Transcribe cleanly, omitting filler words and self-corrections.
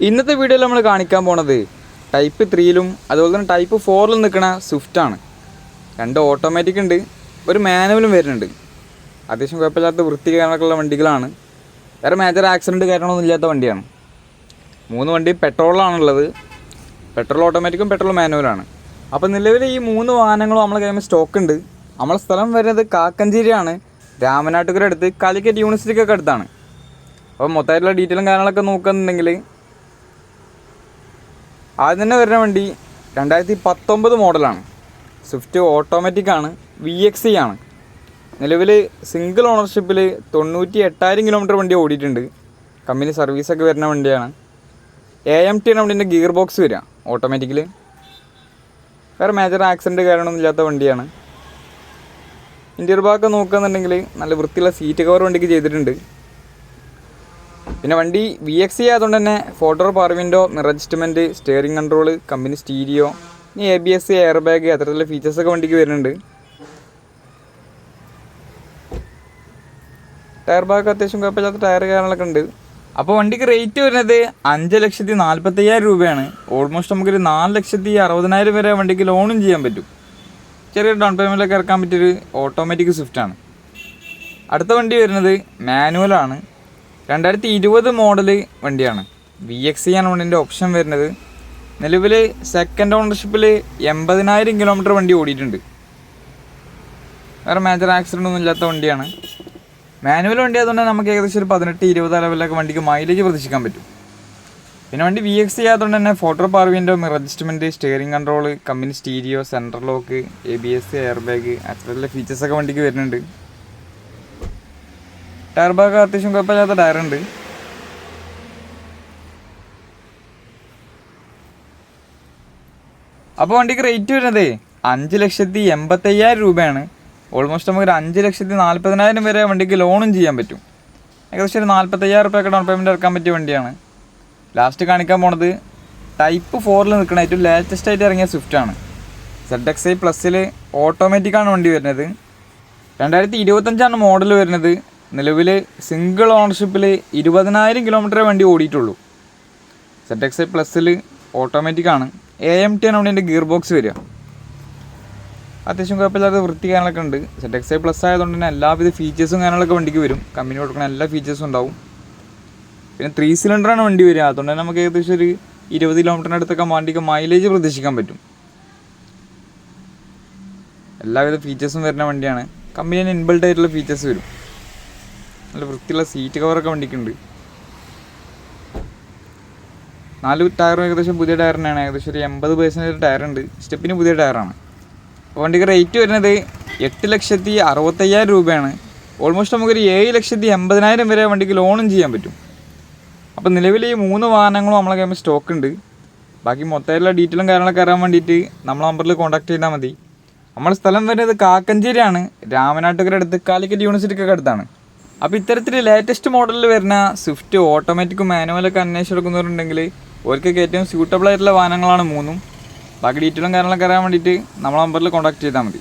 ഇന്നത്തെ വീഡിയോയിൽ നമ്മൾ കാണിക്കാൻ പോണത് ടൈപ്പ് 3ലും അതുപോലെ തന്നെ ടൈപ്പ് 4ലും നിൽക്കുന്ന സ്വിഫ്റ്റാണ്. രണ്ട് ഓട്ടോമാറ്റിക് ഉണ്ട്, ഒരു മാനുവലും വരുന്നുണ്ട്. അത്യാവശ്യം കുഴപ്പമില്ലാത്ത വൃത്തികാരനൊക്കെയുള്ള വണ്ടികളാണ്. വേറെ മേജർ ആക്സിഡൻറ്റ് കാര്യങ്ങളൊന്നും ഇല്ലാത്ത വണ്ടിയാണ്. 3 വണ്ടി പെട്രോളിലാണുള്ളത്. Petrol ഓട്ടോമാറ്റിക്കും petrol മാനുവലാണ്. അപ്പോൾ നിലവിൽ ഈ 3 വാഹനങ്ങളും നമ്മളെ കയ്യിൽ സ്റ്റോക്ക് ഉണ്ട്. നമ്മളെ സ്ഥലം വരുന്നത് കാക്കഞ്ചേരിയാണ്, രാമനാട്ടുകര അടുത്ത് കാലിക്കറ്റ് യൂണിവേഴ്സിറ്റിക്കൊക്കെ അടുത്താണ്. അപ്പോൾ മൊത്തമായിട്ടുള്ള ഡീറ്റെയിലും കാര്യങ്ങളൊക്കെ നോക്കുകയെന്നുണ്ടെങ്കിൽ ആദ്യം തന്നെ വരുന്ന വണ്ടി 2019 മോഡലാണ്. സ്വിഫ്റ്റ് ഓട്ടോമാറ്റിക്കാണ്, VXE ആണ്. നിലവിൽ സിംഗിൾ ഓണർഷിപ്പിൽ 98,000 കിലോമീറ്റർ വണ്ടി ഓടിയിട്ടുണ്ട്. കമ്പനി സർവീസൊക്കെ വരുന്ന വണ്ടിയാണ്. AMT ആണ് വണ്ടീൻ്റെ ഗിയർ ബോക്സ് വരിക ഓട്ടോമാറ്റിക്കിൽ. വേറെ മേജർ ആക്സിഡൻറ്റ് കാര്യങ്ങളൊന്നും ഇല്ലാത്ത വണ്ടിയാണ്. ഇൻറ്റീരിയർ ഭാഗമൊക്കെ നോക്കുകയെന്നുണ്ടെങ്കിൽ നല്ല വൃത്തിയുള്ള സീറ്റ് കവർ വണ്ടിക്ക് ചെയ്തിട്ടുണ്ട്. പിന്നെ വണ്ടി VXE ആയതുകൊണ്ട് തന്നെ 4 power window, mirror adjustment, steering control, company stereo, ഇനി ABS, എയർ ബാഗ് അത്തരത്തിലുള്ള ഫീച്ചേഴ്സൊക്കെ വണ്ടിക്ക് വരുന്നുണ്ട്. ടയർ ഭാഗം അത്യാവശ്യം കുഴപ്പമില്ലാത്ത ടയർ കാര്യങ്ങളൊക്കെ ഉണ്ട്. അപ്പോൾ വണ്ടിക്ക് റേറ്റ് വരുന്നത് 5,40,40,000 രൂപയാണ്. ഓൾമോസ്റ്റ് നമുക്കൊരു 4,60,000 വരെ വണ്ടിക്ക് ലോണും ചെയ്യാൻ പറ്റും. ചെറിയ ഡൗൺ പേയ്മെൻറ്റിലൊക്കെ ഇറക്കാൻ പറ്റിയൊരു ഓട്ടോമാറ്റിക് സ്വിഫ്റ്റാണ്. അടുത്ത വണ്ടി വരുന്നത് മാനുവലാണ്. 2020 മോഡൽ വണ്ടിയാണ്. VXE ആണ് വണ്ടീൻ്റെ ഓപ്ഷൻ വരുന്നത്. നിലവിൽ സെക്കൻഡ് ഓണർഷിപ്പിൽ 80,000 കിലോമീറ്റർ വണ്ടി ഓടിയിട്ടുണ്ട്. വേറെ മേജർ ആക്സിഡൻ്റ് ഒന്നും ഇല്ലാത്ത വണ്ടിയാണ്. മാനുവൽ വണ്ടി ആയതുകൊണ്ട് നമുക്ക് ഏകദേശം ഒരു 18-20 ലെവലൊക്കെ വണ്ടിക്ക് മൈലേജ് പ്രതീക്ഷിക്കാൻ പറ്റും. പിന്നെ വണ്ടി VXE ആയതുകൊണ്ട് തന്നെ 4 power window, mirror adjustment, steering control, company stereo, central lock, ABS, air bag അത്തരത്തിലുള്ള ഫീച്ചേഴ്സൊക്കെ വണ്ടിക്ക് വരുന്നുണ്ട്. ടയർ ഭാഗം അത്യാവശ്യം കുഴപ്പമില്ലാത്ത ടയറുണ്ട്. അപ്പോൾ വണ്ടിക്ക് റേറ്റ് വരുന്നത് 5,80,000 രൂപയാണ്. ഓൾമോസ്റ്റ് നമുക്കൊരു 5,40,000 വരെ വണ്ടിക്ക് ലോണും ചെയ്യാൻ പറ്റും. ഏകദേശം ഒരു 45,000 രൂപയൊക്കെ ഡൗൺ പേയ്മെൻറ്റ് ഇറക്കാൻ പറ്റിയ വണ്ടിയാണ്. ലാസ്റ്റ് കാണിക്കാൻ പോണത് ടൈപ്പ് 4ൽ നിൽക്കുന്ന ഏറ്റവും ലേറ്റസ്റ്റ് ആയിട്ട് ഇറങ്ങിയ സ്വിഫ്റ്റാണ്. ZXi പ്ലസ്സിൽ ഓട്ടോമാറ്റിക്കാണ് വണ്ടി വരുന്നത്. 2025 മോഡൽ വരുന്നത്. നിലവിൽ സിംഗിൾ ഓണർഷിപ്പിൽ 20,000 കിലോമീറ്ററേ വണ്ടി ഓടിയിട്ടുള്ളൂ. ZXi പ്ലസ്സിൽ ഓട്ടോമാറ്റിക്കാണ്. AMT ആണ് വണ്ടീൻ്റെ ഗിയർ ബോക്സ് വരിക. അത്യാവശ്യം കുഴപ്പമില്ലാത്ത വൃത്തി കാര്യങ്ങളൊക്കെ ഉണ്ട്. ZXi പ്ലസ് ആയതുകൊണ്ട് തന്നെ എല്ലാവിധ ഫീച്ചേഴ്സും കാര്യങ്ങളൊക്കെ വണ്ടിക്ക് വരും. കമ്പനി കൊടുക്കുന്ന എല്ലാ ഫീച്ചേഴ്സും ഉണ്ടാവും. പിന്നെ 3 സിലിണ്ടറാണ് വണ്ടി വരിക. അതുകൊണ്ട് തന്നെ നമുക്ക് ഏകദേശം ഒരു 20 കിലോമീറ്ററിൻ്റെ അടുത്തൊക്കെ വണ്ടിക്ക് മൈലേജ് പ്രതീക്ഷിക്കാൻ പറ്റും. എല്ലാവിധ ഫീച്ചേഴ്സും വരുന്ന വണ്ടിയാണ്. കമ്പനിന് ഇൻബിൽഡ് ആയിട്ടുള്ള ഫീച്ചേഴ്സ് വരും. നല്ല വൃത്തിയുള്ള സീറ്റ് കവറൊക്കെ വണ്ടിക്കുണ്ട്. 4 ടയറും ഏകദേശം പുതിയ ടയർ തന്നെയാണ്. ഏകദേശം ഒരു 80% ടയറുണ്ട്. സ്റ്റെപ്പിന് പുതിയ ടയറാണ്. അപ്പോൾ വണ്ടിക്ക് റേറ്റ് വരുന്നത് 8,60,000 രൂപയാണ്. ഓൾമോസ്റ്റ് നമുക്കൊരു 7,80,000 വരെ വണ്ടിക്ക് ലോണും ചെയ്യാൻ പറ്റും. അപ്പോൾ നിലവിൽ ഈ 3 വാഹനങ്ങളും നമ്മളെ കയ്യിൽ സ്റ്റോക്ക് ഉണ്ട്. ബാക്കി മൊത്തമായിട്ടുള്ള ഡീറ്റെയിലും കാര്യങ്ങളൊക്കെ അറിയാൻ വേണ്ടിയിട്ട് നമ്മളെ നമ്പറിൽ കോൺടാക്ട് ചെയ്താൽ മതി. നമ്മുടെ സ്ഥലം വരുന്നത് കാക്കഞ്ചേരിയാണ്, രാമനാട്ടുകര അടുത്ത് കാലിക്കറ്റ് യൂണിവേഴ്സിറ്റിക്കൊക്കെ അടുത്താണ്. അപ്പോൾ ഇത്തരത്തിൽ ലേറ്റസ്റ്റ് മോഡലിൽ വരുന്ന സ്വിഫ്റ്റ് ഓട്ടോമാറ്റിക്കും മാനുവലൊക്കെ അന്വേഷിച്ചെടുക്കുന്നവരുണ്ടെങ്കിൽ അവർക്കൊക്കെ ഏറ്റവും സ്യൂട്ടബിൾ ആയിട്ടുള്ള വാഹനങ്ങളാണ് 3. ബാക്കി ഡീറ്റെയിലും കാര്യങ്ങളൊക്കെ അറിയാൻ വേണ്ടിയിട്ട് നമ്മളെ നമ്പറിൽ കോൺടാക്ട് ചെയ്താൽ മതി.